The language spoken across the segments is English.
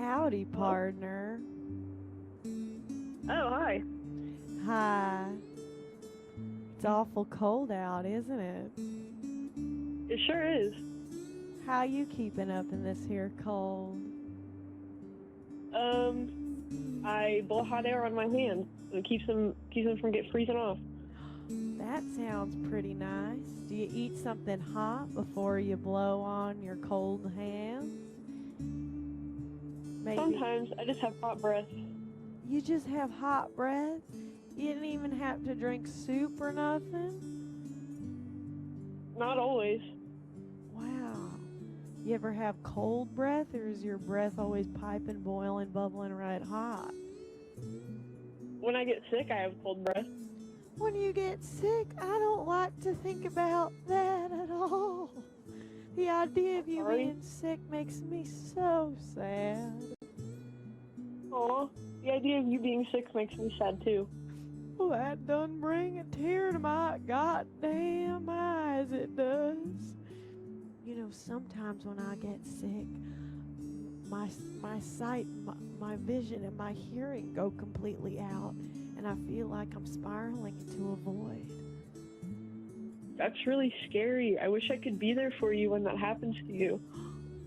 Howdy, Hello? partner. Oh, hi. Hi. It's awful cold out, isn't it? It sure is. How you keeping up in this here cold? I blow hot air on my hands and it keeps them from get freezing off. That sounds pretty nice. Do you eat something hot before you blow on your cold hands? Maybe Sometimes I just have hot breath. you just have hot breath? You didn't even have to drink soup or nothing? Not always. Wow. You ever have cold breath, or is your breath always piping, boiling, bubbling right hot? When I get sick, I have cold breath. When you get sick, I don't like to think about that at all. The idea I'm of you sorry. being sick makes me so sad. Aw, the idea of you being sick makes me sad too. Well, that doesn't bring a tear to my goddamn eyes, it does. You know, sometimes when I get sick, my sight, my vision, and my hearing go completely out, and I feel like I'm spiraling into a void. That's really scary. I wish I could be there for you when that happens to you.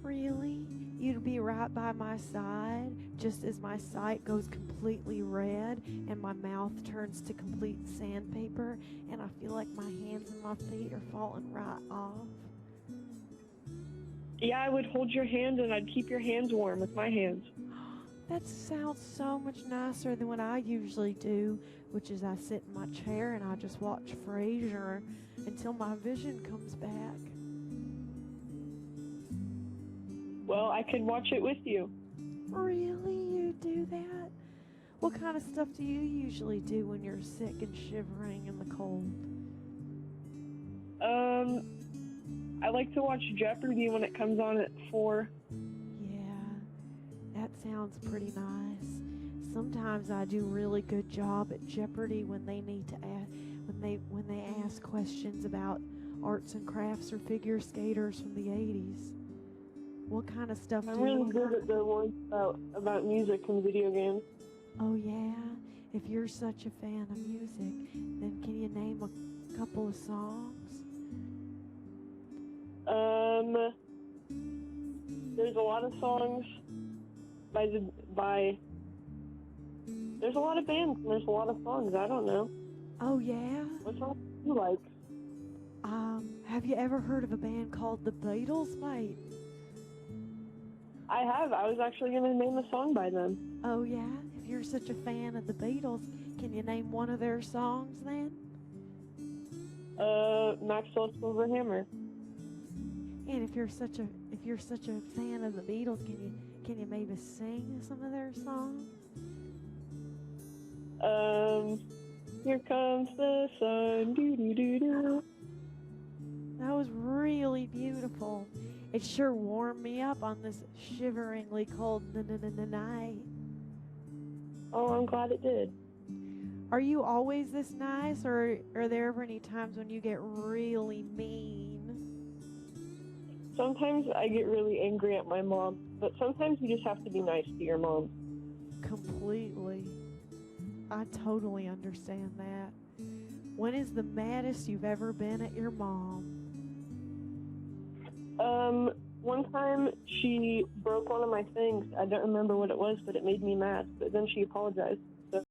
Really? You'd be right by my side, just as my sight goes completely red and my mouth turns to complete sandpaper, and I feel like my hands and my feet are falling right off. Yeah, I would hold your hand and I'd keep your hands warm with my hands. That sounds so much nicer than what I usually do, which is I sit in my chair and I just watch Frasier until my vision comes back. Well, I could watch it with you. Really? You do that? What kind of stuff do you usually do when you're sick and shivering in the cold? I like to watch Jeopardy when it comes on at 4. Yeah, that sounds pretty nice. Sometimes I do really good job at Jeopardy when they need to ask when they ask questions about arts and crafts or figure skaters from the 80s. What kind of stuff I'm do really you? good at the ones about music and video games. Oh yeah, if you're such a fan of music, then can you name a couple of songs? There's a lot of songs by there's a lot of bands and there's a lot of songs. I don't know. Oh yeah. What song do you like? Have you ever heard of a band called the Beatles, mate? I have. I was actually going to name a song by them. Oh yeah? If you're such a fan of the Beatles, can you name one of their songs then? Maxwell Silverhammer. And if you're such a fan of the Beatles, can you maybe sing some of their songs? Here comes the sun. Doo doo doo doo. That was really beautiful. It sure warmed me up on this shiveringly cold night. Oh, I'm glad it did. Are you always this nice, or are there ever any times when you get really mean? Sometimes I get really angry at my mom, but sometimes you just have to be nice to your mom. Completely. I totally understand that. When is the maddest you've ever been at your mom? One time she broke one of my things. I don't remember what it was, but it made me mad. But then she apologized.